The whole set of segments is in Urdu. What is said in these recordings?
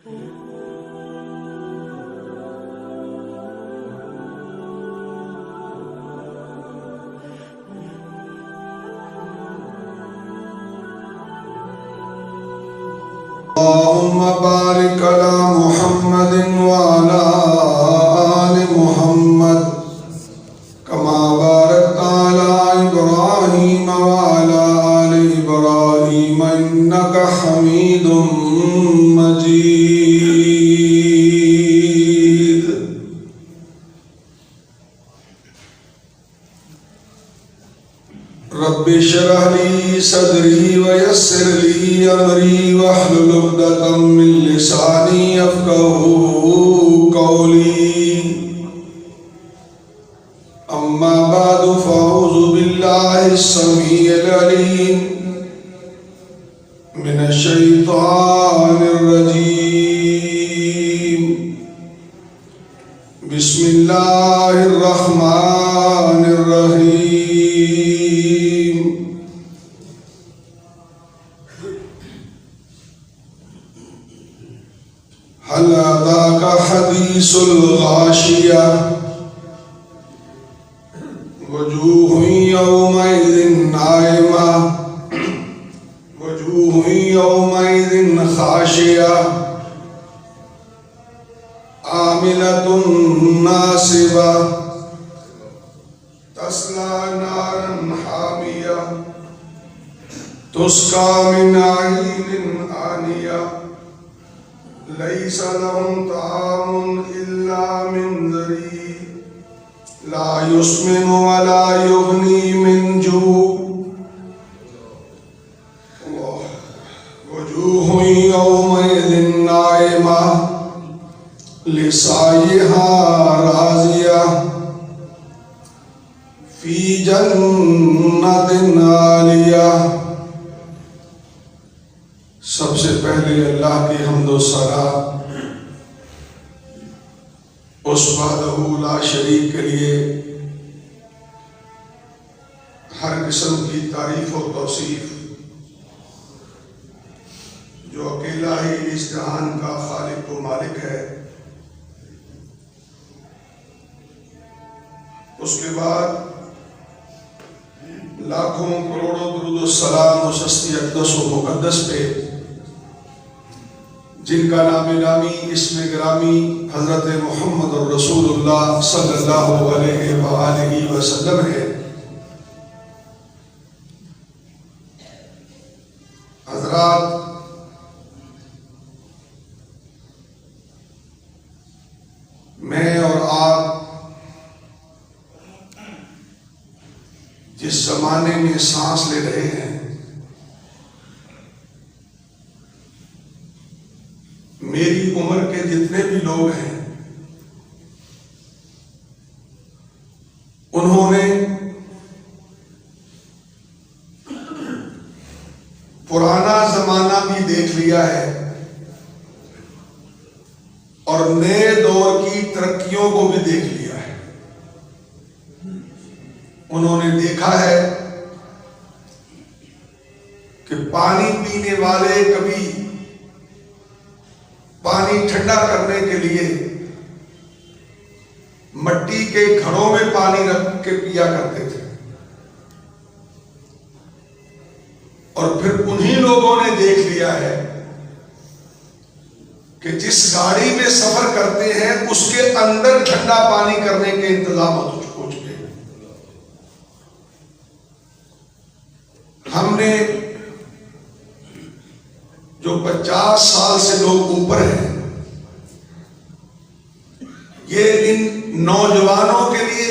اللهم بارك على محمد وعلى آل محمد كما باركت على إبراهيم وعلى آل إبراهيم إنك حميد مجيد. رب اشرح لي صدري ويسر لي أمري واحلل عقدة من لساني يفقهوا قولي. أما بعد فأعوذ بالله السميع العليم من الشيطان الرجيم. بسم الله الرحمن الرحيم. هل أتاك حديث الغاشية وجوه يومئذ ناعمة وجوه يومئذ خاشعة عاملة ناصبة تصلى نارا حامية تسقى من عين آنية ليس لهم طعام إلا من ضريع لا يسمن ولا يغني من جوع. وجوه يومئذ ناعمة لسعيها راضية في جنة عالية. سب سے پہلے اللہ کی حمد و ثنا اس وحدہ لا شریک کے لیے ہر قسم کی تعریف و توصیف، جو اکیلا ہی اس جہان کا خالق و مالک ہے. اس کے بعد لاکھوں کروڑوں درود و سلام و سستی اقدس و مقدس پہ جن کا نام نامی اسم گرامی حضرت محمد رسول اللہ صلی اللہ علیہ وآلہ وسلم ہے. حضرات، میں اور آپ جس زمانے میں سانس لے رہے ہیں، میری عمر کے جتنے بھی لوگ ہیں، انہوں نے پرانا زمانہ بھی دیکھ لیا ہے اور نئے دور کی ترقیوں کو بھی دیکھ لیا ہے. انہوں نے دیکھا ہے کہ پانی پینے والے کبھی پانی ٹھنڈا کرنے کے لیے مٹی کے گھڑوں میں پانی رکھ کے پیا کرتے تھے، اور پھر انہی لوگوں نے دیکھ لیا ہے کہ جس گاڑی میں سفر کرتے ہیں اس کے اندر ٹھنڈا پانی کرنے کے انتظام ہو چکے ہیں. ہم نے جو 50 سال سے لوگ اوپر ہیں، یہ ان نوجوانوں کے لیے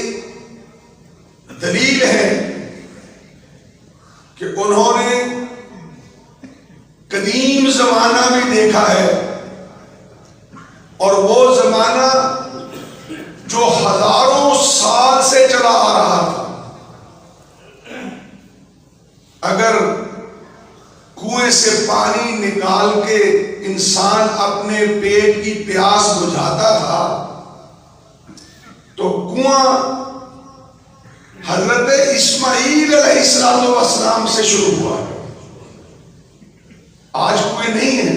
دلیل ہے کہ انہوں نے قدیم زمانہ بھی دیکھا ہے، اور وہ زمانہ جو ہزاروں سال سے چلا آ رہا تھا. اگر کنویں سے پانی نکال کے انسان اپنے پیٹ کی پیاس بجھاتا تھا تو کنواں حضرت اسماعیل علیہ السلام سے شروع ہوا. آج کنویں نہیں ہے.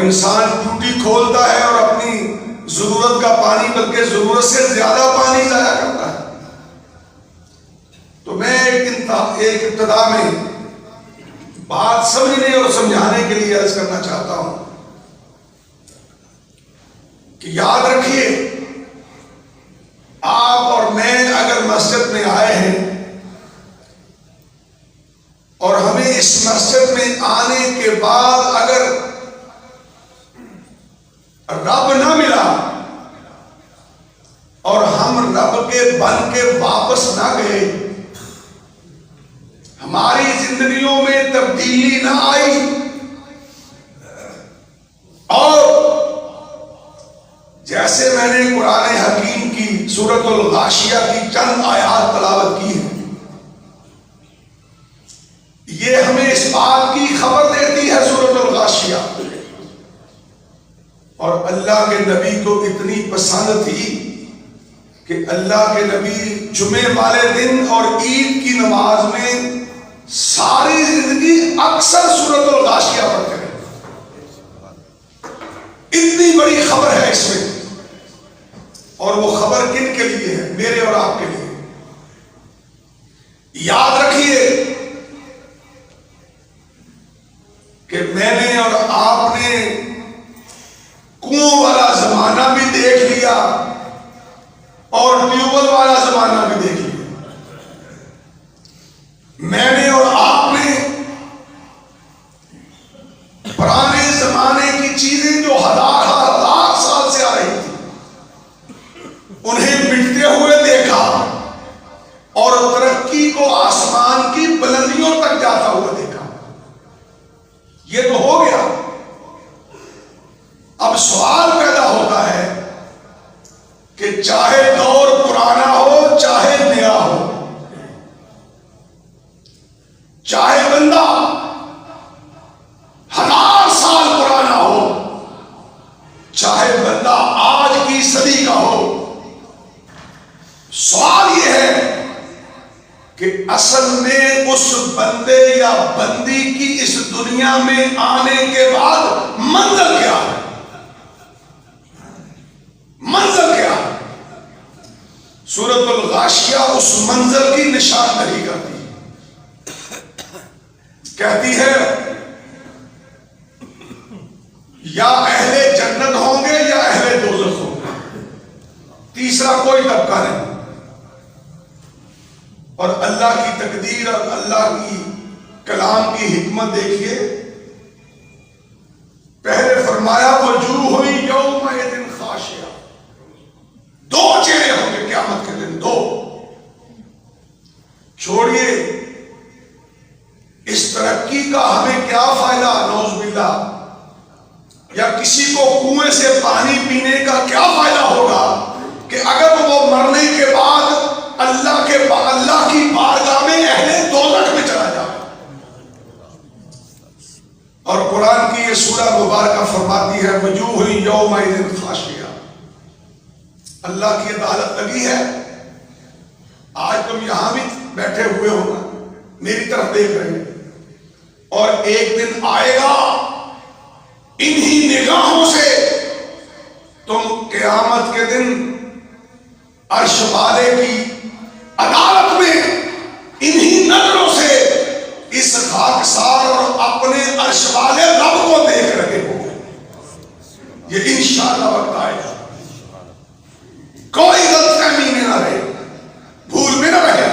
انسان ٹوٹی کھولتا ہے اور اپنی ضرورت کا پانی بلکہ ضرورت سے زیادہ پانی ضائع کرتا ہے. تو میں ایک ابتدا میں بات سمجھنے اور سمجھانے کے لیے عرض کرنا چاہتا ہوں کہ یاد رکھیے، آپ اور میں اگر مسجد میں آئے ہیں اور ہمیں اس مسجد میں آنے کے بعد اگر رب نہ ملا اور ہم رب کے بن کے واپس نہ گئے، ہماری زندگیوں میں تبدیلی نہ آئی، اور جیسے میں نے قرآن حکیم کی سورۃ الغاشیہ کی چند آیات تلاوت کی ہے، یہ ہمیں اس بات کی خبر دیتی ہے سورۃ الغاشیہ، اور اللہ کے نبی کو اتنی پسند تھی کہ اللہ کے نبی جمعے والے دن اور عید کی نماز میں ساری زندگی اکثر سورۃ الغاشیہ پڑھتے رہے. اتنی بڑی خبر ہے اس میں، اور وہ خبر کن کے لیے ہے؟ میرے اور آپ کے لیے. یاد رکھیے کہ میں نے اور آپ نے کنواں والا زمانہ بھی دیکھ لیا اور ٹیوبل والا زمانہ بھی دیکھ لیا. میں نے اور آپ نے پرانے زمانے کی چیزیں جو ہزار سال سے آ رہی تھی انہیں مٹتے ہوئے دیکھا اور ترقی کو آسمان کی بلندیوں تک جاتا ہوا دیکھا. یہ تو ہو گیا. اب سوال پیدا ہوتا ہے کہ چاہے دور پرانا ہو چاہے نیا ہو، چاہے بندہ 1000 سال پرانا ہو چاہے بندہ آج کی صدی کا ہو، سوال یہ ہے کہ اصل میں اس بندے یا بندی کی اس دنیا میں آنے کے بعد منزل کیا ہے؟ منزل کیا ہے؟ سورۃ الغاشیہ اس منزل کی نشاندہی کرتی ہے. کہتی ہے یا اہل جنت ہوں گے یا اہل دوزخ ہوں گے، تیسرا کوئی طبقہ نہیں. اور اللہ کی تقدیر اور اللہ کی کلام کی حکمت دیکھیے. پہلے فرمایا وجوہ یومئذ خاشعہ، دو چہرے ہوں گے قیامت کے دن، دو. چھوڑیے اس ترقی کا ہمیں کیا فائدہ، نعوذ باللہ، یا کسی کو کنویں سے پانی پینے کا کیا فائدہ ہوگا کہ اگر وہ مرنے کے بعد اللہ کی بارگاہ میں اہل دوزخ میں چلا جائے. اور قرآن کی یہ سورہ مبارکہ فرماتی ہے وجوہ یومئذ خاشعہ. اللہ کی عدالت لگی ہے. آج تم یہاں بھی بیٹھے ہوئے ہو نا، میری طرف دیکھ رہے ہیں، اور ایک دن آئے گا انہی نگاہوں سے تم قیامت کے دن عرش والے کی عدالت میں انہی نظروں سے اس خاکسار اور اپنے عرش والے رب کو دیکھ رہے ہو. یہ انشاءاللہ وقت آئے گا. کوئی غلط فہمی میں نہ رہے، بھول میں نہ رہے،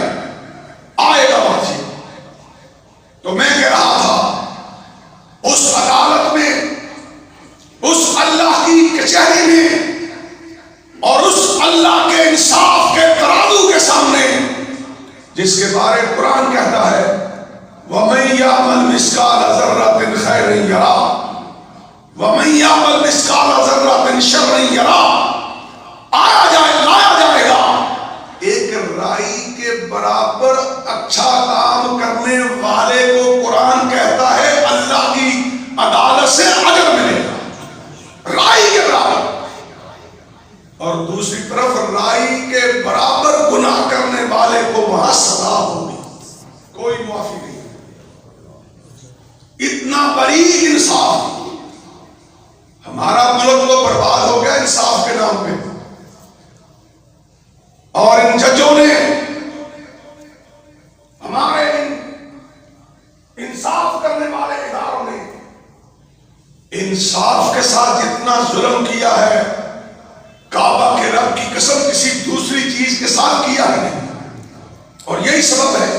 آئے گا وقت. تو میں کہہ رہا تھا اس عدالت میں، اس اللہ کی کچہری میں اور اس اللہ کے انصاف کے ترازو کے سامنے جس کے بارے قرآن کہتا ہے وَمَن يَعْمَلْ مِثْقَالَ ذَرَّةٍ خَيْرًا يَرَهُ وَمَن يَعْمَلْ مِثْقَالَ ذَرَّةٍ شَرًّا يَرَهُ. لایا جائے گا ایک رائی کے برابر اچھا کام کرنے والے کو قرآن کہتا ہے اللہ کی عدالت سے اجر ملے گا، رائی کے برابر. اور دوسری طرف رائی کے برابر گناہ کرنے والے کو وہاں سزا ہوگی، کوئی معافی نہیں. اتنا بڑی انصاف. ہمارا ملک تو برباد ہو گیا انصاف کے نام پہ، اور ان ججوں نے، ہمارے انصاف کرنے والے اداروں نے انصاف کے ساتھ اتنا ظلم کیا ہے، کعبہ کے رب کی قسم کسی دوسری چیز کے ساتھ کیا ہے نہیں۔ اور یہی سبب ہے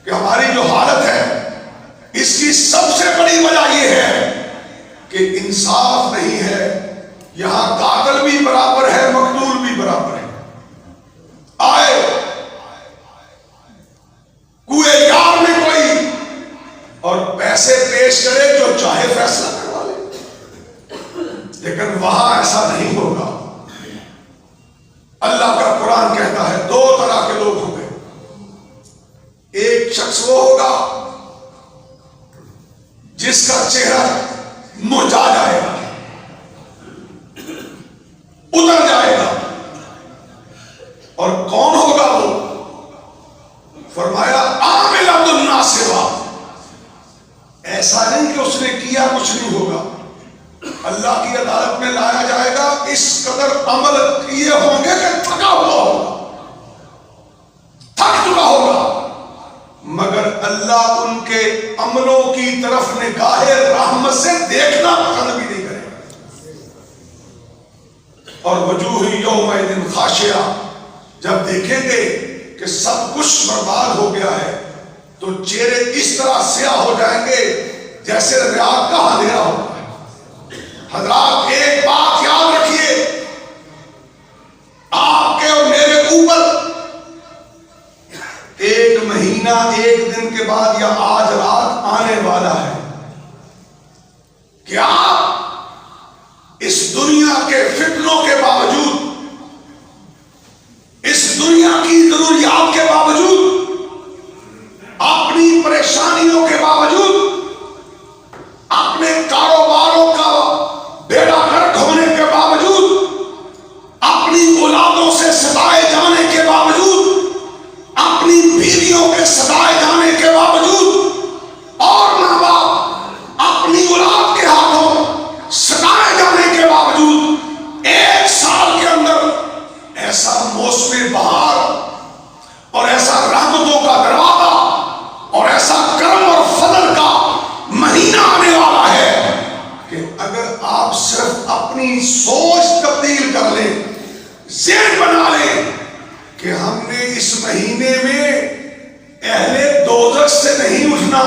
کہ ہماری جو حالت ہے اس کی سب سے بڑی وجہ یہ ہے کہ انصاف نہیں ہے۔ یہاں قاتل بھی برابر ہے، مقتول بھی برابر ہے۔ آئے کوئے یار میں کوئی اور پیسے پیش کرے جو چاہے فیصلہ کروا لے، لیکن وہاں ایسا نہیں ہوگا۔ اللہ کا قرآن کہتا ہے دو طرح کے لوگ ہوں گے، ایک شخص وہ ہوگا جس کا چہرہ مرجھا جائے گا، اتر جائے گا، اور کون ہوگا وہ؟ فرمایا عاملۃ ناصبہ، ایسا نہیں کہ اس نے کیا کچھ نہیں ہوگا، اللہ کی عدالت میں لایا جائے گا، اس قدر عمل کیے ہوں گے کہ تھکا ہوا ہوگا، تھک چکا ہوگا، مگر اللہ ان کے عملوں کی طرف نگاہ رحمت سے دیکھنا پسند بھی نہیں کرے گا۔ اور وجوہ یومئذ خاشعہ، جب دیکھیں گے کہ سب کچھ برباد ہو گیا ہے تو چہرے اس طرح سیاہ ہو جائیں گے جیسے رات کا اندھیرا ہوگا۔ حضرات ایک بات یاد رکھیے، آپ کے اور میرے اوپر ایک مہینہ ایک دن کے بعد یا آج رات آنے والا ہے کہ آپ اس دنیا کے فتنوں کے باوجود، اس دنیا کی ضروریات کے باوجود، اپنی پریشانیوں کے باوجود، اپنے کاروباروں کا بیڑا گرک ہونے کے باوجود، اپنی اولادوں سے ستائے جانے کے باوجود، اپنی بیویوں کے ستائے جانے کے باوجود، اور ماں باپ اپنی اولاد کے ہاتھوں ستائے جانے کے باوجود، ایک سال کے اندر ایسا موسم بہار اور ایسا رحمتوں کا دروازہ اور ایسا کرم اور فضل کا مہینہ آنے والا ہے کہ اگر آپ صرف اپنی سوچ تبدیل کر لیں، ذہن بنا لیں کہ ہم نے اس مہینے میں اہل دوزخ سے نہیں اٹھنا،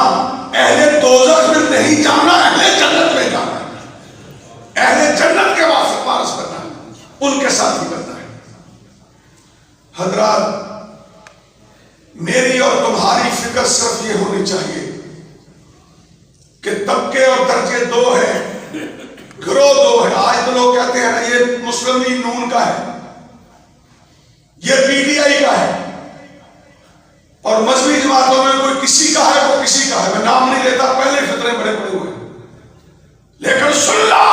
اہل دوزخ میں نہیں جانا، اہل جنت میں جانا ہے، اہل جنت کے وارث بننا ہے، ان کے ساتھ ہی بننا ہے۔ حضرات، میری اور تمہاری فکر صرف یہ ہونی چاہیے کہ طبقے اور درجے دو ہیں، گروہ دو ہیں۔ آج تو لوگ کہتے ہیں نا یہ مسلم لیگ نون کا ہے، یہ پی ٹی آئی کا ہے، اور مذہبی جماعتوں میں کوئی کسی کا ہے کوئی کسی کا ہے، میں نام نہیں لیتا، پہلے فتنے بڑے بڑے ہوئے، لیکن سن لو،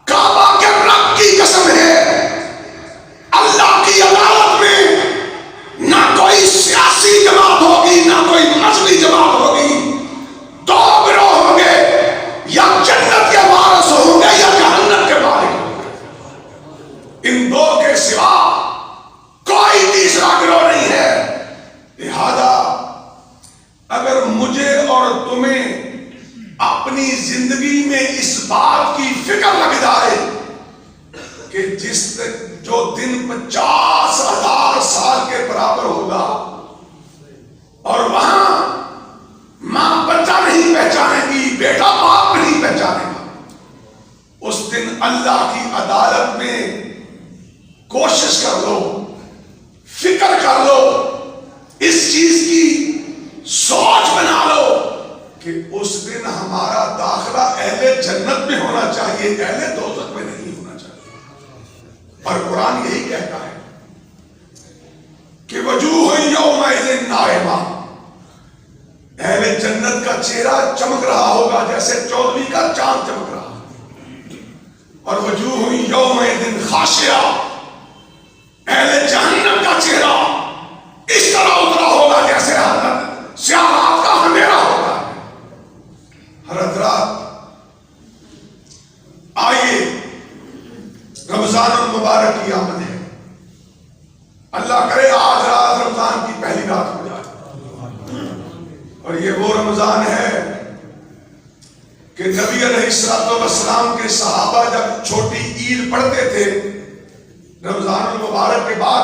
کعبہ کے رب کی قسم ہے، اللہ کی عدالت میں نہ کوئی سیاسی جماعت ہوگی نہ کوئی مذہبی جماعت ہوگی، دو گروہ ہوں گے، یا جنت کے وارث ہوں گے یا جہنم کے مالک ہوں گے، ان دو کے سوا کوئی تیسرا گروہ نہیں ہے۔ لہذا اگر مجھے اور تمہیں اپنی زندگی میں اس بات کی فکر لگ جائے کہ جو دن 50,000 سال کے برابر ہوگا اور وہاں ماں بچہ نہیں پہچانے گی، بیٹا باپ نہیں پہچانے گا، اس دن اللہ کی عدالت میں کوشش کر لو، فکر کر لو، اس چیز کی سوچ بنا لو کہ اس دن ہمارا داخلہ اہل جنت میں ہونا چاہیے، اہل دوزخ میں نہیں ہونا چاہیے۔ اور قرآن یہی کہتا ہے کہ وجوہ یومئذ ناظرہ، اہل جنت کا چہرہ چمک رہا ہوگا جیسے 14ویں کا چاند چمک رہا، اور وجوہ یومئذ خاشعہ، اہل جہنم کا چہرہ اس طرح اترا ہوگا جیسے سیاہ رات کا اندھیرا ہوگا۔ حضرات، برکت ہو جائے۔ اور یہ وہ رمضان ہے کہ نبی علیہ السلام کے صحابہ جب چھوٹی عید پڑھتے تھے رمضان المبارک کے بعد،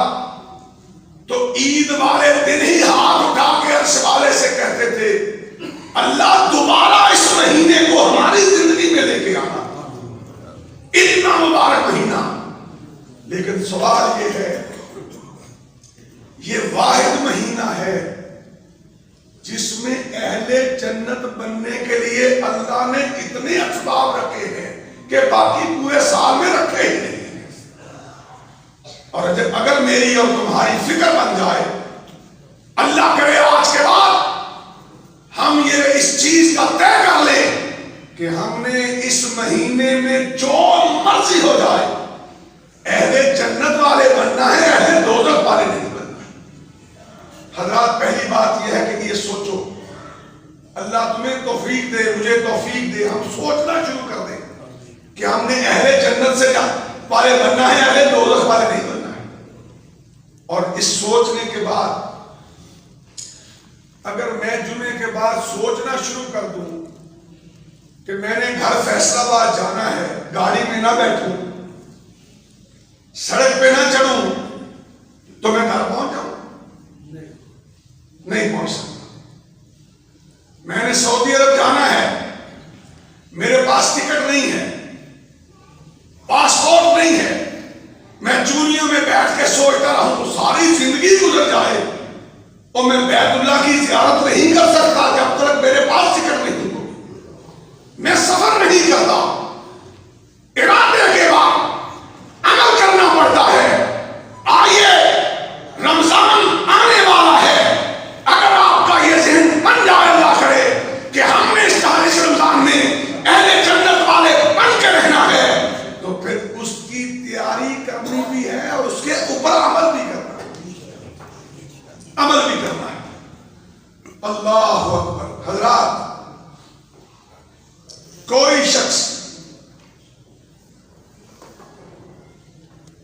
تو عید والے دن ہی ہاتھ اٹھا کے عرش والے سے کہتے تھے اللہ دوبارہ اس مہینے کو ہماری زندگی میں لے کے آنا، اتنا مبارک مہینہ۔ لیکن سوال یہ ہے، یہ واحد مہینہ ہے جس میں اہل جنت بننے کے لیے اللہ نے اتنے اسباب رکھے ہیں کہ باقی پورے سال میں رکھے ہی نہیں۔ اور اگر میری اور تمہاری فکر بن جائے، اللہ کرے آج کے بعد ہم یہ اس چیز کا طے کر لیں کہ ہم نے اس مہینے میں جو مرضی ہو جائے اہل جنت والے بننا ہے، اہل دوزخ والے نہیں بننا۔ حضرات پہلی بات یہ ہے کہ یہ سوچو، اللہ تمہیں توفیق دے، مجھے توفیق دے، ہم سوچنا شروع کر دیں کہ ہم نے اہل جنت سے والے بننا ہے، اہل دوزخ والے نہیں بننا ہے۔ اور اس سوچنے کے بعد اگر میں جمعے کے بعد سوچنا شروع کر دوں کہ میں نے گھر فیصل آباد جانا ہے، گاڑی میں نہ بیٹھوں، سڑک پہ نہ چڑھوں، تو میں گھر پہنچ جاؤں؟ نہیں پہنچ سکتا۔ میں نے سعودی عرب جانا ہے، میرے پاس ٹکٹ نہیں ہے، پاسپورٹ نہیں ہے، میں چوریوں میں بیٹھ کے سوچتا رہوں تو ساری زندگی گزر جائے اور میں بیت اللہ کی زیارت نہیں کر سکتا جب تک میرے پاس ٹکٹ نہیں ہو، میں سفر نہیں کرتا۔ ارادے کے بعد عمل کرنا پڑتا ہے۔ آئیے رمضان آنے والا ہے، اگر آپ کا یہ ذہن بن جائے اللہ کرے کہ ہم نے اس 40 رمضان میں اہل جنت والے بن کے رہنا ہے، تو پھر اس کی تیاری کرنی بھی ہے اور اس کے اوپر عمل بھی کرنا ہے، عمل بھی کرنا ہے۔ اللہ اکبر۔ حضرات کوئی شخص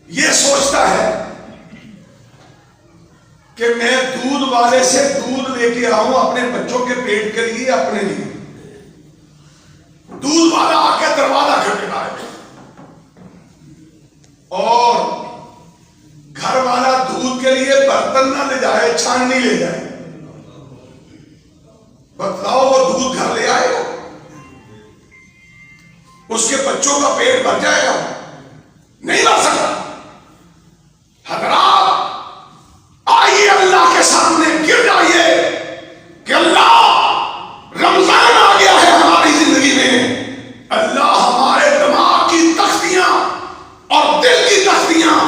یہ سوچتا ہے کہ میں دودھ والے سے دودھ لے کے آؤں اپنے بچوں کے پیٹ کے لیے، اپنے لیے، دودھ والا آ کے دروازہ کھٹکھٹائے اور گھر والا دودھ کے لیے برتن نہ لے جائے، چھاننی لے جائے، بتلاؤ وہ دودھ گھر لے آئے گا؟ اس کے بچوں کا پیٹ بھر جائے گا؟ نہیں بھر سکتا۔ حضرات آئیے اللہ کے سامنے گر جائیے کہ اللہ رمضان آ گیا ہے ہماری زندگی میں، اللہ ہمارے دماغ کی تختیاں اور دل کی تختیاں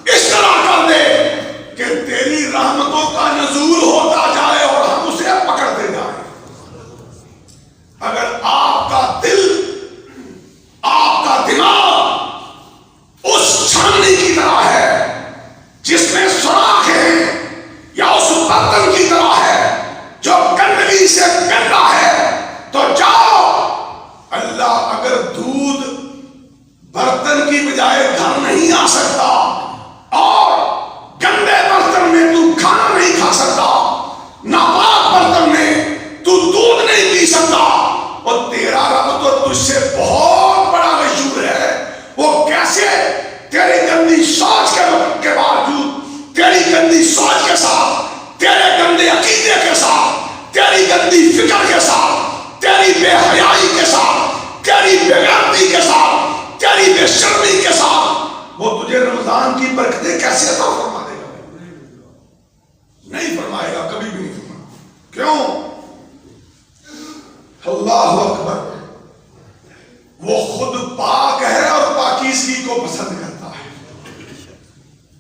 اس طرح کر دے کہ تیری رحمتوں کا نزول ہوتا جائے اور ہم اسے پکڑتے جائیں۔ اگر آپ کا دل، آپ کا دماغ اس چھاننی کی طرح ہے جس میں سوراخ ہے، یا اس برتن کی طرح ہے جو گندگی سے گندا ہے، تو جاؤ، اللہ اگر دودھ برتن کی بجائے گھر نہیں آ سکتا اور گندے برتن میں تو کھانا نہیں کھا سکتا، ناپاک برتن میں تو دودھ نہیں پی سکتا، اور تیرا رب تو تجھ سے بہت بڑا غیور ہے، وہ کیسے تیری گندی سوچ کے باوجود، تیری گندی سوچ کے ساتھ، تیرے گندے عقیدے کے ساتھ، تیری گندی فکر کے ساتھ، تیری بے حیائی کے ساتھ، تیری بے غیرتی کے ساتھ، تیری بے شرمی کے ساتھ وہ تجھے رمضان کی برکتیں کیسے عطا فرما دے گا؟ نہیں فرمائے گا، کبھی بھی نہیں فرمائے گا۔ کیوں؟ اللہ اکبر، وہ خود پاک ہے اور پاکیزگی کو پسند کرتا ہے،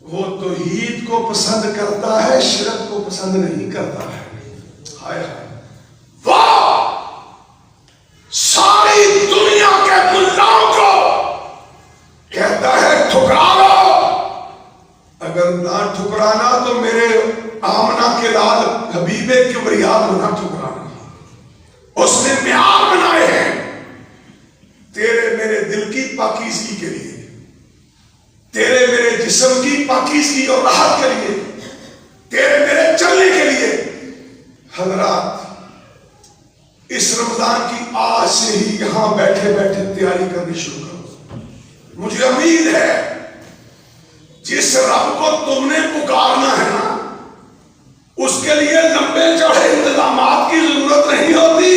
وہ توحید کو پسند کرتا ہے، شرک کو پسند نہیں کرتا ہے۔ ہائے وہ ساری دنیا کے ملاؤں کو کہتا ہے ٹھکرا لو، اگر نہ ٹھکرانا تو میرے آمنہ کے لال حبیب کبریا کو نہ ٹھکرانا۔ اس نے معیار بنائے ہیں تیرے میرے دل کی پاکیزگی کے لیے، تیرے میرے جسم کی پاکیزگی اور راحت کے لیے، تیرے میرے چلنے کے لیے، سے ہی یہاں بیٹھے بیٹھے تیاری کرنی شروع کرو. مجھے امید ہے جس رب کو تم نے پکارنا ہے نا، اس کے لیے لمبے چوڑے انتظامات کی ضرورت نہیں ہوتی.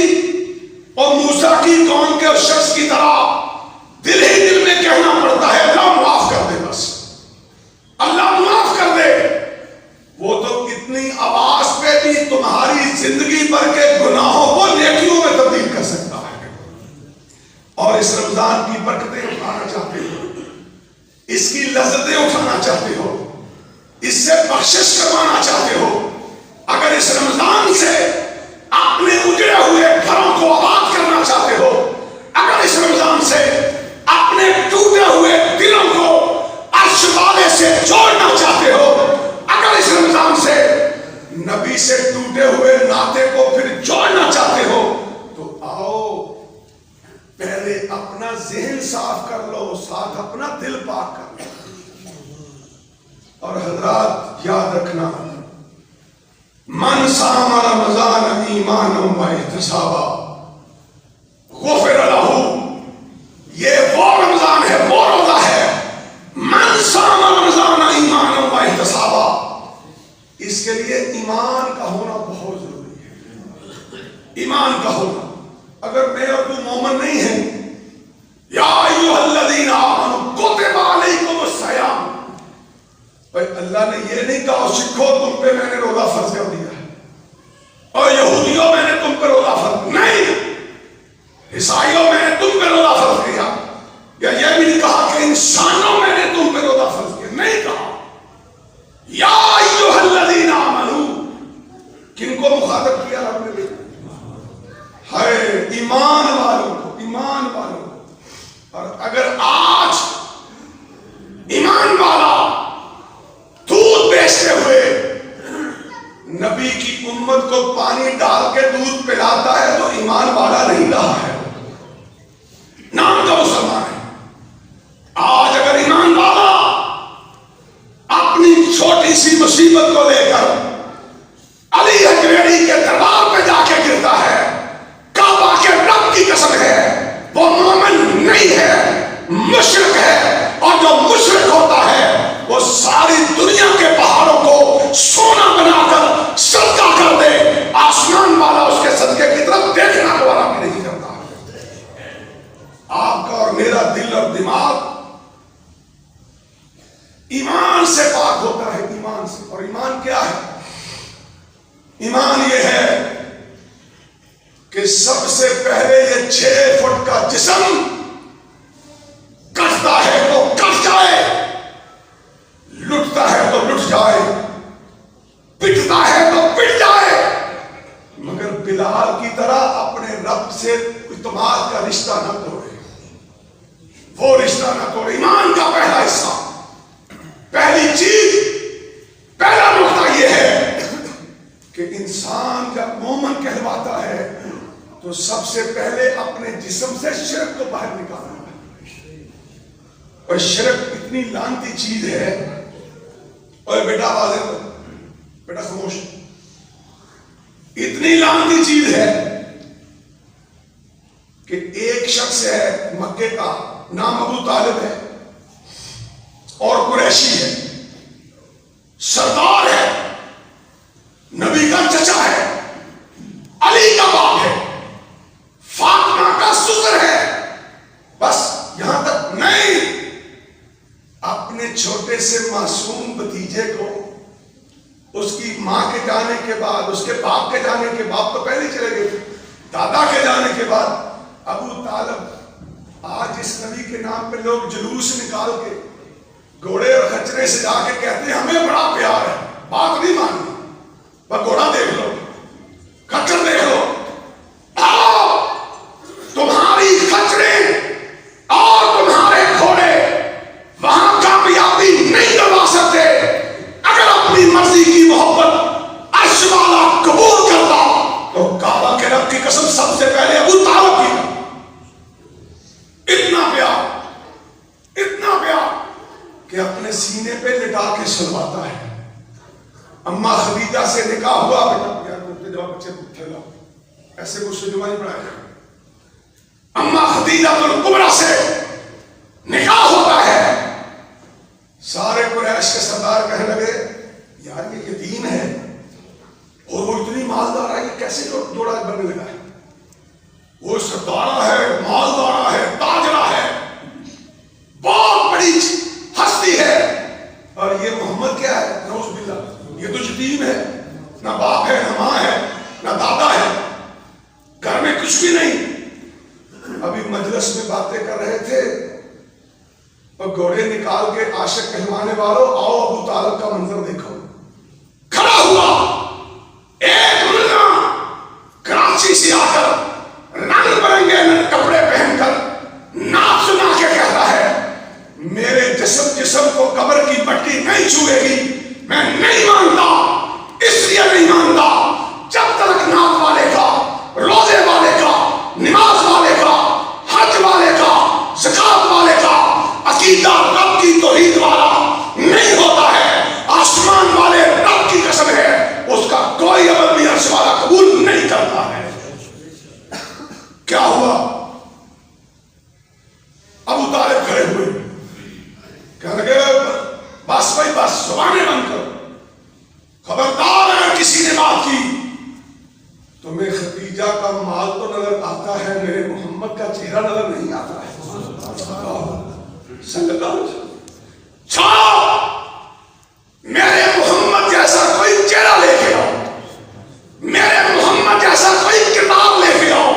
اور موسیٰ کی قوم کے اس شخص کی طرح دل ہی دل میں کہنا پڑتا ہے اللہ معاف کر دے، بس اللہ معاف کر دے. وہ تو اتنی آواز پہ بھی تمہاری زندگی بھر کے گناہوں کو نیکیوں میں تبدیل کر سکتا ہے. اور اس رمضان کی برکتیں اٹھانا چاہتے ہو، اس کی لذتیں اٹھانا چاہتے ہو، اس سے بخشش کروانا چاہتے ہو، اگر اس رمضان سے اپنے اجڑے ہوئے گھروں کو آباد کرنا چاہتے ہو، اگر اس رمضان سے اپنے ٹوٹے ہوئے دلوں کو عرش والے سے جوڑنا چاہتے ہو، اگر اس رمضان سے نبی سے ٹوٹے ہوئے ناطے کو پھر جوڑنا چاہتے ہو، تو آؤ پہلے اپنا ذہن صاف کر لو، ساتھ اپنا دل پاک کر لو. اور حضرات یاد رکھنا، من صام رمضان ایمانا و احتسابا غفر لہ. یہ وہ رمضان ہے، وہ روزہ ہے، من صام رمضان ایمانا و احتسابا. اس کے لیے ایمان کا ہونا بہت ضروری ہے. ایمان کا ہونا. اگر میں اور تو مومن نہیں ہیں، یا ایھا الذین آمنوا کتب علیکم الصیام، بھائی اللہ نے یہ نہیں کہا سکھو تم پہ میں نے روزہ فرض کر دیا ہے، اور یہودیوں میں نے تم پہ روزہ فرض نہیں، عیسائیوں میں نے تم پہ روزہ فرض کیا، یا یہ بھی نہیں کہا کہ انسانوں میں نے تم پہ روزہ فرض کیا. نہیں کہا یا ایھا الذین آمنوا. کن کو مخاطب کیا رب نے؟ ہے ایمان والوں کو، ایمان والوں کو. اور اگر آج ایمان والا دودھ بیچتے ہوئے نبی کی امت کو پانی ڈال کے دودھ پلاتا ہے تو ایمان والا نہیں رہا ہے، نام کا مسلمان ہے. آج اگر ایمان والا اپنی چھوٹی سی مصیبت کو لے کر علی حجویری کے دربار پہ جا کے گرتا ہے، کعبہ کے رب کی قسم ہے وہ مومن نہیں ہے، مشرک ہے. اور جو مشرک ہوتا ہے وہ ساری دنیا کے پہاڑوں کو سونا بنا کر صدقہ کر دے، آسمان والا اس کے صدقے کی طرف دیکھنا والا بھی نہیں کرتا. آپ کا اور میرا دل اور دماغ ایمان سے پاک ہوتا ہے، ایمان سے. اور ایمان کیا ہے؟ ایمان یہ ہے کہ سب سے پہلے یہ 6 فٹ کا جسم کٹتا ہے تو کٹ جائے، لٹتا ہے تو لٹ جائے، پٹتا ہے تو پٹ جائے، مگر بلال کی طرح اپنے رب سے اعتماد کا رشتہ نہ توڑے، وہ رشتہ نہ توڑے. ایمان کا پہلا حصہ، پہلی چیز، پہلا نقطہ یہ ہے کہ انسان جب مومن کہلواتا ہے تو سب سے پہلے اپنے جسم سے شرک کو باہر نکالنا ہے. اور شرک اتنی لعنتی چیز ہے. اور بیٹا واضح کر، بیٹا خاموش، اتنی لعنتی چیز ہے کہ ایک شخص ہے مکے کا، نام ابو طالب ہے اور قریشی ہے، سردار ہے، نبی کا چچا ہے، علی کا باپ ہے، فاطمہ کا سسر ہے. بس یہاں تک نہیں، اپنے چھوٹے سے معصوم بھتیجے کو اس کی ماں کے جانے کے بعد، اس کے باپ کے جانے کے بعد، تو پہلے چلے گئے تھے، دادا کے جانے کے بعد ابو طالب. آج اس نبی کے نام پہ لوگ جلوس نکال کے گھوڑے اور خچرے سے جا کے کہتے ہیں ہمیں بڑا پیار ہے، بات نہیں ماننی، بس گھوڑا دیکھ لو، خچر دیکھ لو، آؤ تمہاری خچریں اور تمہارے گھوڑے وہاں کامیابی نہیں کروا سکتے. اگر اپنی مرضی کی محبت عرش والا قبول کرتا تو کعبہ کے رب کی قسم سب سے پہلے ابو طالب کی. اتنا پیار کہ اپنے سینے پہ لٹا کے سلواتا ہے. اما خدیجہ سے نکاح ہوا، بیٹا پیار کرتے جاؤ، بچے پٹھے لاؤ، ایسے کچھ ترجمہ نہیں پڑھایا جائے. اما خدیجہ الکبریٰ سے نکاح ہوتا ہے، سارے قریش کے سردار کہنے لگے یار یہ یتیم ہے اور وہ اتنی مالدار ہے، یہ کیسے جوڑا بننے لگا ہے؟ وہ سردارہ ہے، مالدارہ ہے، تاجرہ ہے، بہت بڑی ہستی ہے، اور یہ محمد کیا ہے؟ نعوذ باللہ، یہ تو یتیم ہے، نہ باپ ہے، نہ ماں ہے، نہ دادا ہے، گھر میں کچھ بھی نہیں۔ ابھی مجلس میں باتیں کر رہے تھے اور گھوڑے نکال کے عاشق کہلوانے والوں، آؤ ابو طالب کا منظر دیکھو۔ کھڑا ہوا ایک ملا کراچی سے آ کر رنگ برنگے کپڑے پہن کر ناپ سنا کے کہتا ہے میرے جسم کو قبر کی مٹی نہیں چھوئے گی، میں نہیں مانتا، اس لیے نہیں مانتا جب تک ناپ والے کا، روزے والے کا، نماز والے کا، حج والے کا، زکات والے کا عقیدہ رب کی توحید والا نہیں ہوتا ہے، آسمان والے رب کی قسم ہے اس کا کوئی عمل بھی عرش والا قبول نہیں کرتا ہے۔ کیا ہوا؟ ابو طالب کھڑے ہوئے، کہنے لگے بس بھائی بس، زبانیں بند کرو، خبردار اگر کسی نے بات کی تمہیں خدیجہ کا مال تو نظر آتا ہے، میرے محمد کا چہرہ نظر نہیں آتا ہے صلی اللہ علیہ وسلم۔ چھاؤ میرے محمد جیسا کوئی چہرہ لے کے آؤ، میرے محمد جیسا کوئی کتاب لے کے آؤ،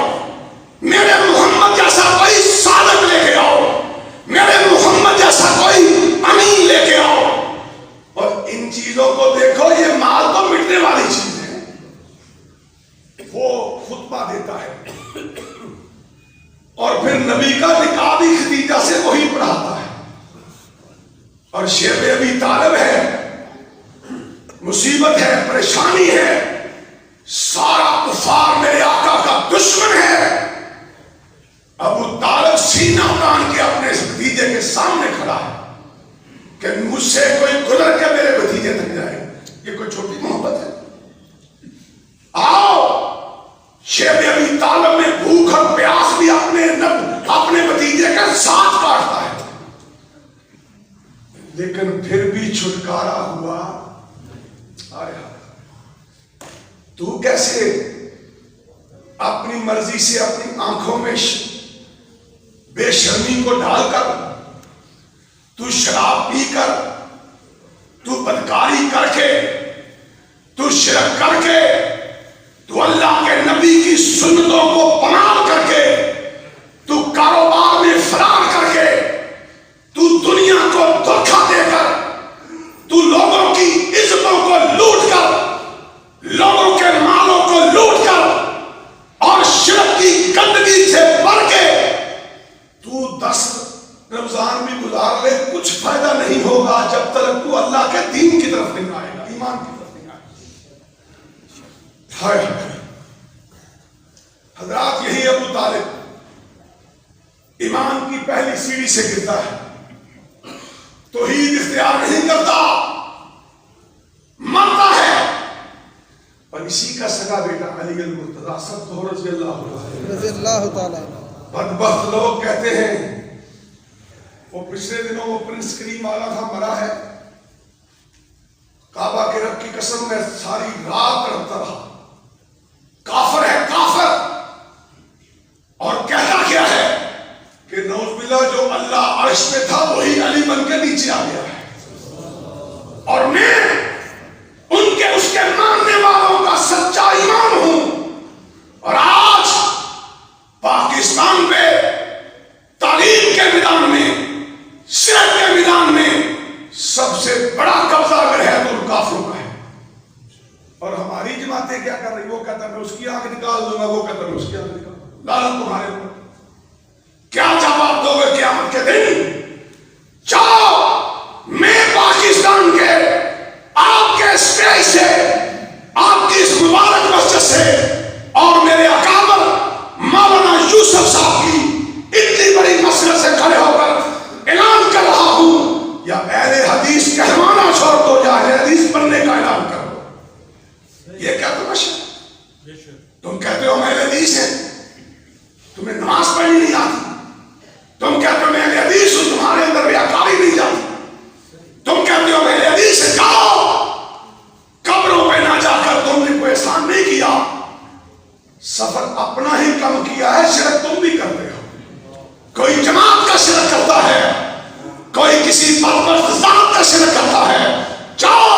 میرے محمد جیسا کوئی صادق لے کے آؤ، میرے محمد جیسا کوئی امین لے کے آؤ، اور ان چیزوں کو دیکھو، یہ مال تو مٹنے والی چیز ہے۔ وہ خطبہ دیتا ہے اور پھر نبی کا نکاح بھی خدیجہ سے وہی پڑھاتا ہے، اور شیب ابی طالب ہے، مصیبت ہے، پریشانی ہے، سارا کفار میرے آقا کا دشمن ہے۔ ابو طالب سینہ تان کے اپنے بھتیجے کے سامنے کھڑا ہے کہ مجھ سے کوئی گزر کے میرے بھتیجے تک جائے، یہ کوئی چھوٹی محبت ہے؟ آؤ، شیب ابی طالب میں بھوک اور پیاس بھی اپنے بھتیجے کے ساتھ کاٹتا ہے، لیکن پھر بھی چھٹکارا ہوا۔ آیا تو کیسے اپنی مرضی سے اپنی آنکھوں میں بے شرمی کو ڈال کر، تو شراب پی کر، تو بدکاری کر کے، تو شرک کر کے، تو اللہ کے نبی کی سنتوں کو پامال کر کے، تو کاروبار میں فرار کر کے، تو دنیا کو دھوکہ دے کر، تو لوگوں کی عزتوں کو لوٹ کر، لوگوں کے مالوں کو لوٹ کر، اور شرک کی گندگی سے بھر کے تو 10 رمضان بھی گزار لے، کچھ فائدہ نہیں ہوگا جب تک تو اللہ کے دین کی طرف نہیں آئے گا، ایمان کی طرف نہیں آئے گا۔ حضرات یہی ابو طالب ایمان کی پہلی سیڑھی سے گرتا ہے، توحید اختیار نہیں کرتا، مرتا ہے، اور اسی کا سگا بیٹا علی المرتضیٰ صدقہ رضی اللہ تعالی۔ بدبخت لوگ کہتے ہیں وہ پچھلے دنوں وہ پرنس کریم والا تھا، مرا ہے، کعبہ کے رب کی قسم میں ساری رات تڑپتا رہا، کافر ہے کافر، اور کہتا کیا ہے کہ نعوذ باللہ جو اللہ عرش پہ تھا وہی علی بن کے نیچے آ گیا ہے، اور میں ان کے اس کے ماننے والوں کا سچا ایمان ہوں۔ اور آج پاکستان پہ تعلیم کے میدان میں، صحت کے میدان میں سب سے بڑا قبضہ اگر ہے تو کافروں کا ہے، اور ہماری جماعتیں کیا کر رہی؟ وہ کہتا میں اس کی آنکھ نکال دوں گا، وہ کہتا میں اس کی آنکھ نکال دوں گا، لعنت تمہارے اوپر۔ کیا جواب دو گے قیامت کے دن؟ جاؤ، میں پاکستان کے آپ کے اسٹیج سے، آپ کی اس مبارک مسجد سے، اور میرے اکابر مولانا یوسف صاحب کی اتنی بڑی مسجد سے کھڑے ہو کر اعلان کر رہا ہوں، یا اہل حدیث کہلوانا چھوڑ دو یا اہل حدیث بننے کا اعلان کر دو۔ یہ کیا تماشا؟ تم کہتے ہو ہم اہل حدیث ہیں، تمہیں نماز پڑھنی نہیں سفر اپنا ہی کم کیا ہے، شرک تم بھی کرتے ہو. کوئی جماعت کا شرک کرتا ہے، کوئی کسی پرورش ذات کا شرک کرتا ہے. جاؤ،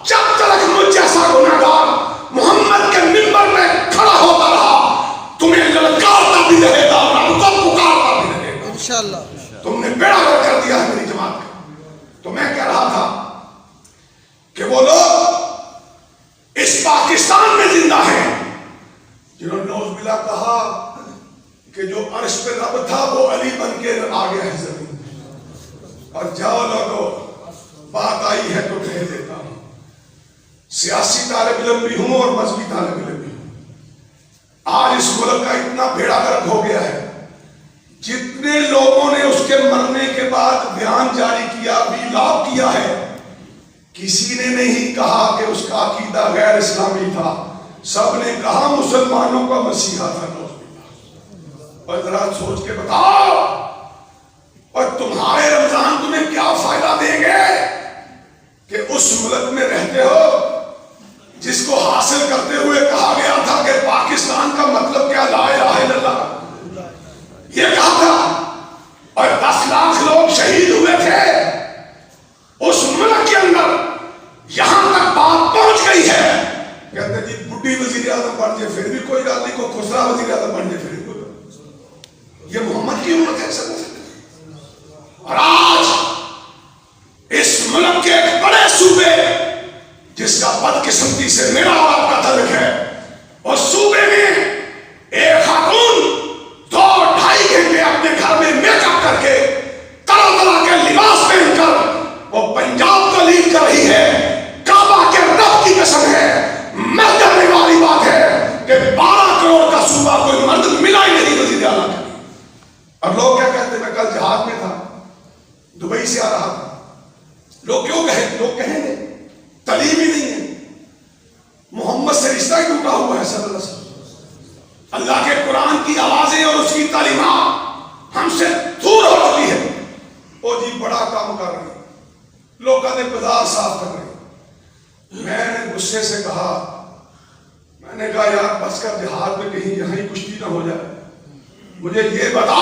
جب تک مجھ جیسا گنہگار محمد کے منبر میں کھڑا ہوتا رہا، تمہیں للکارتا بھی رہے گا اور ہم کو پکارتا بھی رہے گا انشاءاللہ. تم نے بیڑا گرک کر دیا ہے میری جماعت کا. تو میں کہہ رہا تھا کہ وہ لوگ اس پاکستان میں زندہ ہیں جنہوں نے نوز بلا کہا کہ جو عرش پہ رب تھا وہ علی بن کے آ گیا ہے زمین. اور جاؤ لوگوں، بات آئی ہے تو کہہ دیتا ہوں، سیاسی طالب علم بھی ہوں اور مذہبی طالب علم بھی ہوں. آج اس ملک کا اتنا بھیڑا گرک ہو گیا ہے، جتنے لوگوں نے اس کے مرنے کے بعد بیان جاری کیا، ویلاگ کیا ہے، کسی نے نہیں کہا کہ اس کا عقیدہ غیر اسلامی تھا. سب نے کہا مسلمانوں کا مسیحا تھا. اور ذرا سوچ کے بتاؤ، اور تمہارے رمضان تمہیں کیا فائدہ دیں گے کہ اس ملک میں رہتے ہو جس کو حاصل کرتے ہوئے کہا گیا تھا کہ پاکستان کا مطلب کیا، لا الہ الا اللہ یہ کہا تھا، اور 10 لاکھ لوگ شہید ہوئے تھے اس ملک کے اندر. یہاں تک بات پہنچ گئی ہے، کہتے جی بڈی وزیر اعظم بن جائے پھر بھی کوئی بات نہیں، کوئی خسرا وزیر اعظم بن جائے پھر بھی کوئی بات نہیں. یہ محمد کی امت ہے سب. اور آج اس ملک کے ایک بڑے صوبے جس کا بدقسمتی سے میرا اور آپ کا تعلق ہے، اور صوبے میں ایک خاتون 2-2.5 گھنٹے اپنے گھر میں میک اپ کر کے طرح طرح کے لباس پہن کر وہ پنجاب کو لیڈ کر رہی ہے. کعبہ کے رب کی قسم ہے، مر جانے والی بات ہے کہ 12 کروڑ کا صوبہ کوئی مرد ملا ہی نہیں وزیر اعلیٰ کا. اور لوگ کیا کہتے ہیں، میں کل جہاد میں تھا، دبئی سے آ رہا تھا، لوگ کیوں کہیں، لوگ کہیں گے تعلیم ہی نہیں ہے، محمد سے رشتہ ہی ٹوٹا ہوا ہے صلی اللہ علیہ وسلم. اللہ کے قرآن کی آوازیں اور اس کی تعلیمات ہم سے دور ہو چکی ہے. وہ جی بڑا کام کر رہے ہیں، لوگوں نے بازار صاف کر رہے ہیں. میں نے غصے سے کہا، میں نے کہا یار بس کر، جہاد میں کہیں یہاں ہی کشتی نہ ہو جائے. مجھے یہ بتا،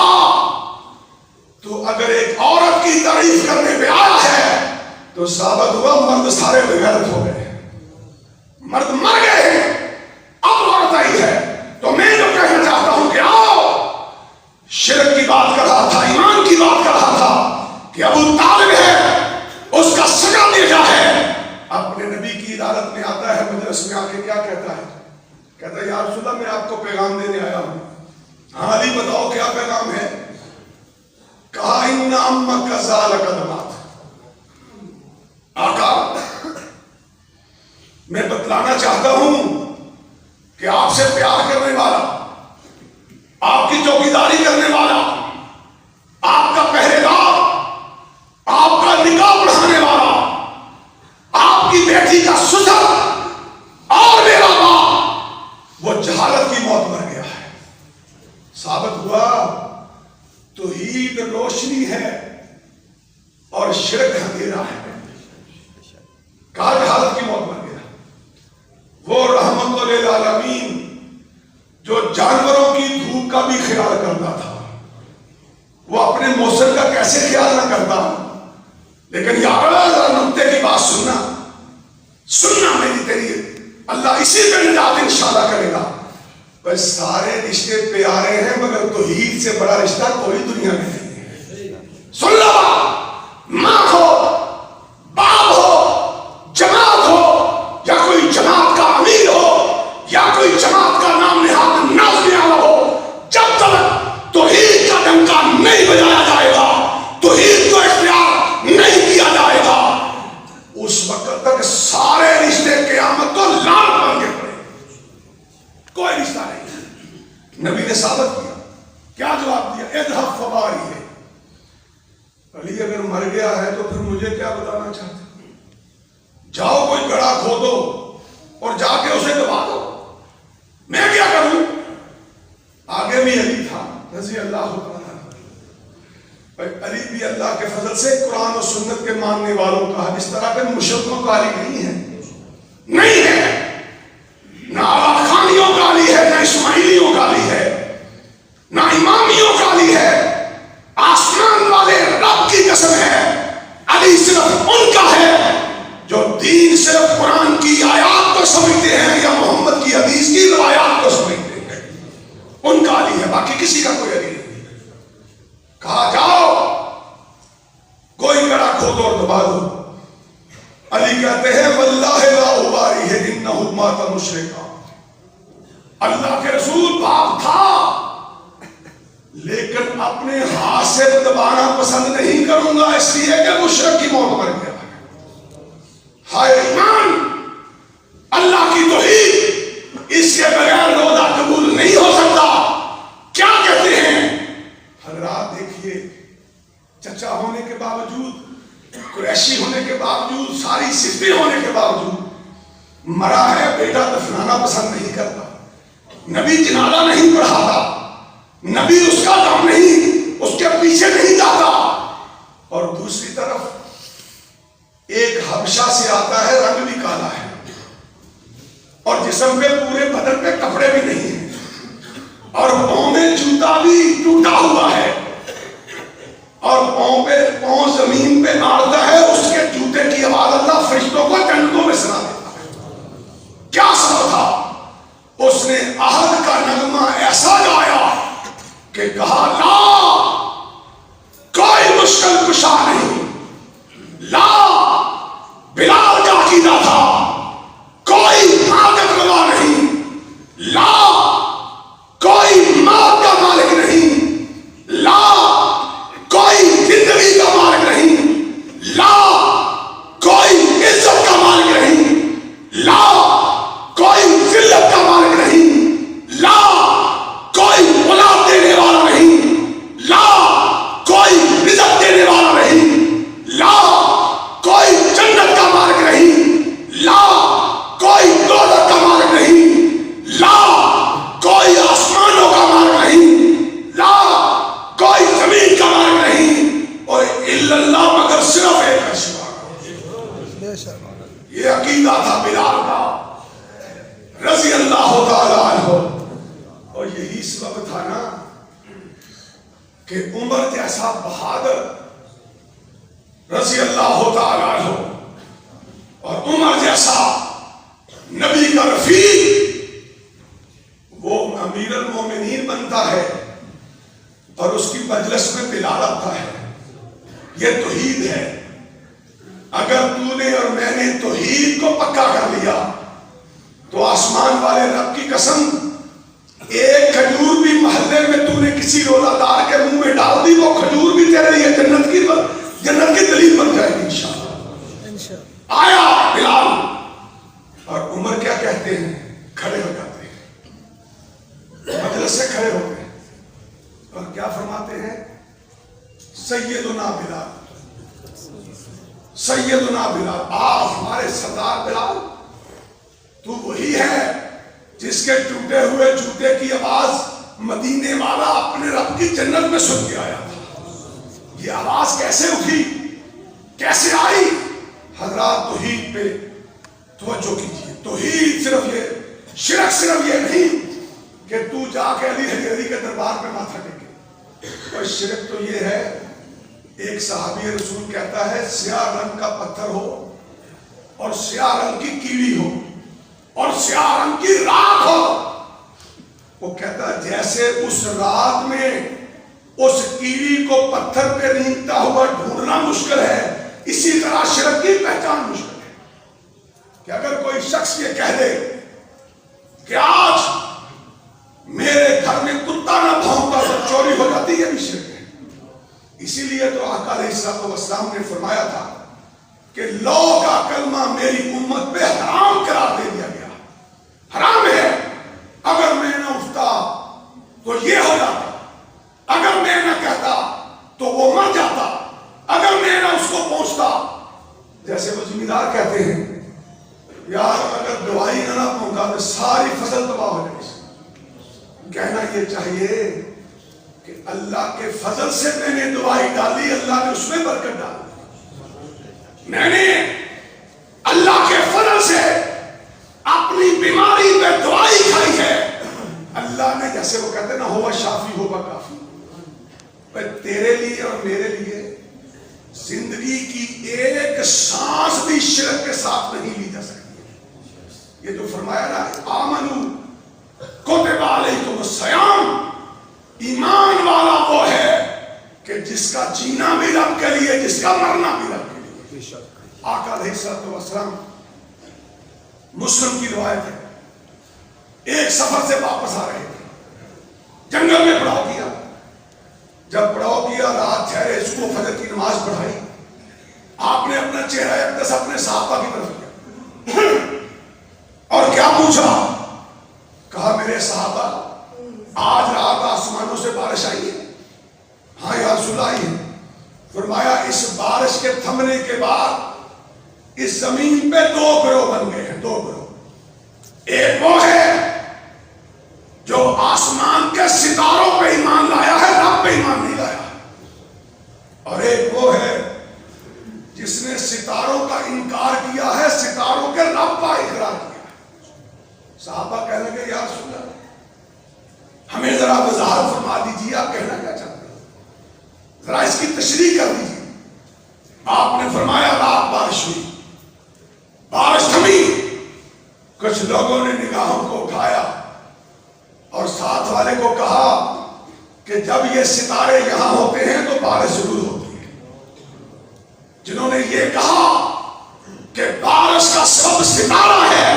تو اگر ایک عورت کی تعریف کرنے پہ آیا ہے تو ثابت ہوا مرد سارے بغیرت ہو گئے، مرد مر گئے ہیں، اب عورت آئی ہے. تو میں جو کہنا چاہتا ہوں کہ آؤ، شرک کی بات کر رہا تھا، ایمان کی بات کر رہا تھا کہ ابو طالب ہے، اس کا سگا بیٹا ہے، اپنے نبی کی عدالت میں آتا ہے، مجلس میں آ کے کیا کہتا ہے، کہتا ہے یا رسول اللہ میں آپ کو پیغام دینے آیا ہوں. ہاں علی بتاؤ کیا پیغام ہے. کہا ان امک ذال قدمات، آقا میں بتلانا چاہتا ہوں کہ آپ سے پیار کرنے والا، آپ کی چوکیداری کرنے والا، آپ کا پہرے دار، آپ کا نکاح پڑھانے والا، آپ کی بیٹی کا سسر اور میرا باپ وہ جہالت کی موت مر گیا ہے. ثابت ہوا توحید روشنی ہے اور شرک اندھیرا ہے. کہا جہالت کی موت مر گیا. وہ رحمت للعالمین جو جانوروں کی دھوپ کا بھی خیال کرتا تھا، وہ اپنے موسم کا کیسے خیال نہ کرتا. لیکن یار ذرا نقطے کی بات سننا میری تیری، اللہ اسی پہ نجات انشاءاللہ کرے گا. بس سارے رشتے پیارے ہیں مگر توحید سے بڑا رشتہ کوئی دنیا میں نہیں ہے. سن لو، ماں ہو، باپ ہو، جماعت ہو، یا کوئی جماعت کا امیر ہو، یا کوئی جماعت کا نام نہاد نازنے والا ہو، جب تک توحید کا ڈنکا نہیں بجایا جائے گا، توحید کو اختیار نہیں کیا جائے گا، اس وقت تک سارے رشتے قیامت کو لال بن کے پڑے، کوئی رشتہ نہیں. نبی نے ثابت کیا، کیا جواب دیا، اذهب فباری ہے. علی اگر مر گیا ہے تو پھر مجھے کیا بتانا چاہتے؟ جاؤ کوئی گڑھا کھودو اور جا کے اسے دبا دو، میں کیا کروں؟ آگے بھی علی تھا رضی اللہ عنہ. علی بھی اللہ کے فضل سے قرآن و سنت کے ماننے والوں کا، اس طرح کے مشرکوں کا علی نہیں ہے، نہیں ہے. نہ آغا خانیوں کا علی ہے، نہ اسماعیل کسی کا کوئی علی نہیں. کہا جاؤ کوئی کڑا کھودو اور دبا دو. علی کہتے ہیں واللہ لا اباری ہے انہ مات مشرکا. اللہ کے رسول باپ تھا لیکن اپنے ہاتھ سے دبانا پسند نہیں کروں گا اس لیے کہ مشرک کی موت مر گیا. ہائے ایمان اللہ کی توحید اس کے بغیر روزہ قبول نہیں ہو سکتا. کیا کہتے ہیں حضرات؟ دیکھیے چچا ہونے کے باوجود، قریشی ہونے کے باوجود، ساری صفتیں ہونے کے باوجود مرا ہے. بیٹا دفنانا پسند نہیں کرتا، نبی جنازہ نہیں پڑھاتا، نبی اس کا دم نہیں اس کے پیچھے نہیں جاتا. اور دوسری طرف ایک حبشہ سے آتا ہے، رنگ بھی کالا ہے اور جسم پہ پورے بدن پہ کپڑے بھی نہیں ہیں اور پاؤں میں جوتا بھی ٹوٹا ہوا ہے اور پاؤں زمین پہ آڑتا ہے. اس کے جوتے کی آواز اللہ فرشتوں کو جنتوں میں سنا دیتا ہے. کیا سبب تھا؟ اس نے عہد کا نغمہ ایسا گایا کہ کہا لا کوئی مشکل کشا نہیں. لا بلال کا عقیدہ تھا کوئی طاقت روا نہیں. لا کوئی موت کا مالک نہیں. لا کوئی زندگی کا مالک نہیں. لا کوئی عزت کا مالک نہیں. لا کوئی ذلت کا مالک نہیں. لا کوئی اولاد دینے والا نہیں. لا کوئی رزق دینے والا نہیں. لا کوئی جنت کا مالک نہیں. لا کوئی دولت کا مالک نہیں. لا کوئی آسمانوں کا مالک نہیں. لا کوئی زمین کا مالک نہیں. اور الا اللہ مگر صرف ایک ہے سوا. یہ عقیدہ تھا بلال کا رضی اللہ تعالی عنہ. اور یہی سبب تھا نا کہ عمر جیسا بہادر رضی اللہ تعالی عنہ اور عمر جیسا نبی کا رفیق وہ امیر المومنین بنتا ہے اور اس کی مجلس میں بلال آتا ہے. یہ توحید ہے. اگر تو نے اور میں نے توحید کو پکا کر لیا تو آسمان والے رب کی قسم ایک کھجور بھی محلے میں تو نے کسی روزہ دار کے منہ میں ڈال دی وہ کھجور بھی تیرے لیے جنت کی دلیل بن جائے گی انشاءاللہ. آیا بلال اور عمر کیا کہتے ہیں؟ کھڑے ہو جاتے ہیں، مجلس سے کھڑے ہوتے ہیں اور کیا فرماتے ہیں؟ سیدنا بلال، سیدنا بلال، آپ ہمارے سردار بلال، تو وہی ہے جس کے ٹوٹے ہوئے جوتے کی آواز مدینے والا اپنے رب کی جنت میں سن کے آیا تھا. یہ آواز کیسے اٹھی، کیسے آئی؟ حضرات توحید پہ توجہ کیجیے. توحید صرف یہ، شرک صرف یہ نہیں کہ تو جا کے علی حیدری کے دربار پہ ماتھا ٹیکے. اور شرک تو یہ ہے، ایک صحابی رسول کہتا ہے سیاہ رنگ کا پتھر ہو اور سیاہ رنگ کی کیڑی ہو اور سیاہ رنگ کی رات ہو. وہ کہتا ہے جیسے اس رات میں اس کیڑی کو پتھر پہ رینگتا ہوا ڈھونڈنا مشکل ہے، اسی طرح شرک کی پہچان مشکل ہے. کہ اگر کوئی شخص یہ کہہ دے کہ آج میرے گھر میں کتا نہ بھونکتا تو چوری ہو جاتی، یہ بھی شرک ہے. اسی لیے تو آقا علیہ السلام نے فرمایا تھا کہ لو کا کلمہ میری امت پہ حرام قرار دے دیا گیا. حرام ہے. اگر میں نہ اٹھتا تو یہ ہو جاتا، اگر میں نہ کہتا تو وہ مر جاتا، اگر میں نہ اس کو پہنچتا. جیسے وہ زمیندار کہتے ہیں یار اگر دوائی نہ پہنچا تو ساری فصل تباہ ہو جائے. کہنا یہ چاہیے کہ اللہ کے فضل سے میں نے دوائی ڈالی، اللہ نے اس میں برکت ڈالی. میں نے اللہ کے فضل سے اپنی بیماری پہ دوائی کھائی ہے. اللہ نے جیسے وہ کہتے ہیں نا ہوا شافی ہوا کافی. تیرے لیے اور میرے لیے زندگی کی ایک سانس بھی شرک کے ساتھ نہیں لی جا سکتی. یہ جو فرمایا نا آمنو کتب علیکم الصیام، ایمان جس کا جینا بھی رب کے لیے، جس کا مرنا بھی رب کے لیے. آقا علیہ الصلوۃ والسلام، مسلم کی روایت ہے، ایک سفر سے واپس آ رہے تھے، جنگل میں پڑاؤ کیا. جب پڑاؤ کیا، رات ٹھہرے، صبح فجر کی نماز پڑھائی. آپ نے اپنا چہرہ اقدس اپنے صحابہ کی طرف کیا اور کیا پوچھا؟ کہا میرے صحابہ، آج رات آسمانوں سے بارش آئی ہے؟ ہاں یا رسول اللہ آئی ہے. فرمایا اس بارش کے تھمنے کے بعد اس زمین پہ دو گروہ بن گئے ہیں، دو گروہ. ایک وہ ہے جو آسمان کے ستاروں پہ ایمان لایا ہے، رب پہ ایمان نہیں لایا ہے. اور ایک وہ ہے جس نے ستاروں کا انکار کیا ہے، ستاروں کے رب کا اقرار کیا ہے. صحابہ کہنے لگے یا رسول اللہ ہمیں ذرا وضاحت فرما دیجیے، آپ کہنا کیا چاہتے ہیں، ذرا اس کی تشریح کر دیجیے. آپ نے فرمایا رات بارش ہوئی، بارش تھمی، کچھ لوگوں نے نگاہوں کو اٹھایا اور ساتھ والے کو کہا کہ جب یہ ستارے یہاں ہوتے ہیں تو بارش ضرور ہوتی ہے. جنہوں نے یہ کہا کہ بارش کا سبب ستارہ ہے،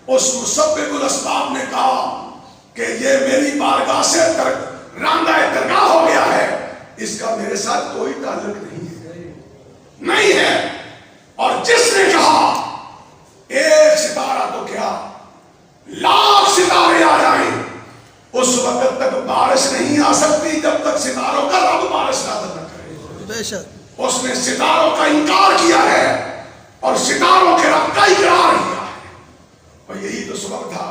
اس مسبب الاسباب نے کہا کہ یہ میری بارگاہ سے راندہ درگاہ ہو گیا ہے، اس کا میرے ساتھ کوئی تعلق نہیں ہے. اور جس نے کہا ایک ستارہ تو کیا لاکھ ستارے آ جائیں، اس وقت تک بارش نہیں آ سکتی جب تک ستاروں کا رب بارش نازل نہ کرے. بے شک اس نے ستاروں کا انکار کیا ہے اور ستاروں کے رب کا اقرار کیا ہے. اور یہی تو سبب تھا.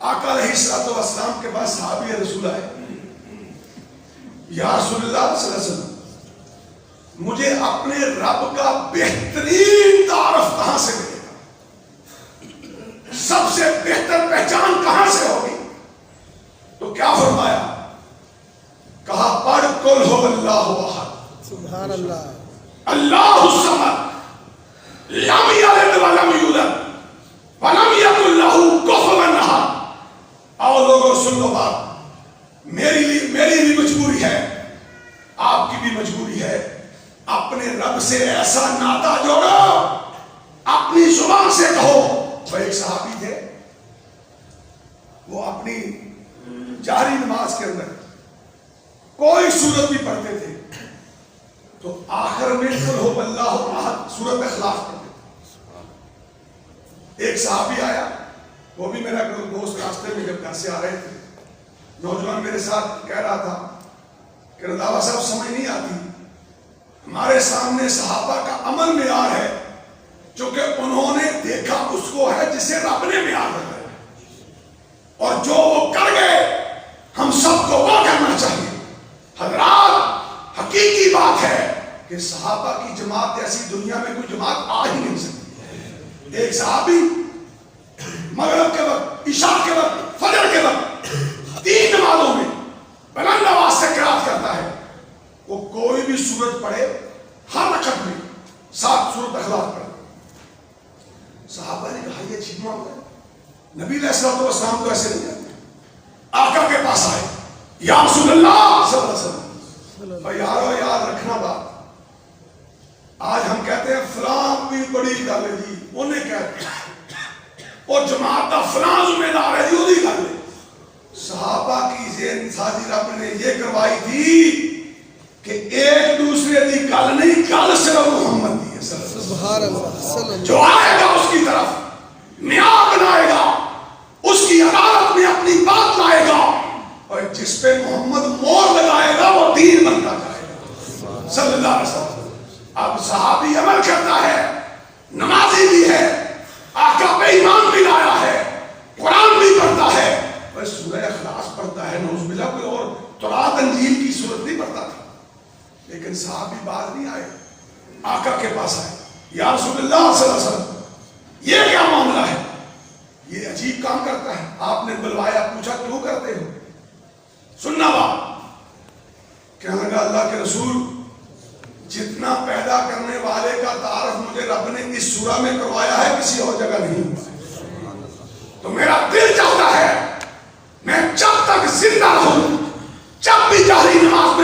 آقا علیہ الصلوۃ والسلام کے پاس صحابی رسول آئے، یا رسول اللہ صلی اللہ علیہ وسلم مجھے اپنے رب کا بہترین تعارف کہاں سے ملے گا، سب سے بہتر پہچان کہاں سے ہوگی؟ تو کیا فرمایا؟ کہا پڑھ قل هو اللہ احد سبحان اللہ اللہ الصمد لم یلد ولم یولد ولم یکن له کفوا احد. آؤ لوگوں سن لو بات، میری بھی مجبوری ہے، آپ کی بھی مجبوری ہے. اپنے رب سے ایسا ناطہ جوڑو، اپنی زبان سے کہو. وہ ایک صحابی تھے، وہ اپنی جہری نماز کے اندر کوئی سورت بھی پڑھتے تھے تو آخر میں قل هو اللہ احد سورت اخلاص پڑھتے تھے. ایک صحابی آیا، وہ بھی میرا دوست، راستے میں جب گھر سے آ رہے تھے، نوجوان میرے ساتھ کہہ رہا تھا کہ رضاوہ صاحب سمجھ نہیں آتی، ہمارے سامنے صحابہ کا عمل معیار ہے، چونکہ انہوں نے دیکھا اس کو ہے جسے رب نے معیار رکھا ہے، اور جو وہ کر گئے ہم سب کو وہ کرنا چاہیے. حضرات حقیقی بات ہے کہ صحابہ کی جماعت ایسی دنیا میں کوئی جماعت آ ہی نہیں سکتی. ایک صحابی مغرب کے وقت، عشاء کے وقت، فجر کے وقت تین نمازوں میں بلند آواز سے قرات کرتا ہے. وہ کوئی بھی سورت پڑھے، ہر رکعت میں 7 سورت اخلاص پڑھے. صحابہ نے کہا یہ عجیب معاملہ ہے، نبی علیہ الصلوۃ والسلام تو ایسے نہیں کرتے. آقا کے پاس آئے، یا رسول اللہ صلی اللہ علیہ وسلم، بھائی یارو یاد رکھنا بات، آج ہم کہتے ہیں فلاں بھی بڑی گل ہے جی، انہیں کہتے ہیں اور جماعت کا فلاں ذمہ دار ہے جی، وہی گل ہے. صحابہ کی ذہن سازی رب نے یہ کروائی تھی کہ ایک دوسرے کی گل نہیں، گل صرف محمد دی ہے سبحان اللہ. جو آئے گا اس کی طرف میعاد بنائے گا، اس کی عدالت میں اپنی بات لائے گا، اور جس پہ محمد مور لگائے گا وہ دین بنتا جائے گا صلی اللہ علیہ وسلم. اب صحابی عمل کرتا ہے، نمازی بھی ہے، آقا پہ ایمان بھی لایا ہے، قرآن بھی پڑھتا ہے، بس سورہ اخلاص پڑھتا ہے، نعوذ باللہ کوئی اور تورات انجیل کی صورت نہیں پڑھتا تھا. لیکن صحابی بعد نہیں آئے، آقا کے پاس آئے، یا رسول اللہ صلی اللہ علیہ وسلم یہ کیا معاملہ ہے، یہ عجیب کام کرتا ہے. آپ نے بلوایا، پوچھا کیوں کرتے ہو؟ سننا بات، کہنے لگا اللہ کے رسول جتنا پیدا کرنے والے کا تعارف مجھے رب نے اس سورہ میں کروایا ہے کسی اور جگہ نہیں ہوا، تو میرا دل چاہتا ہے میں جب تک زندہ رہوں، جب بھی جہری نماز میں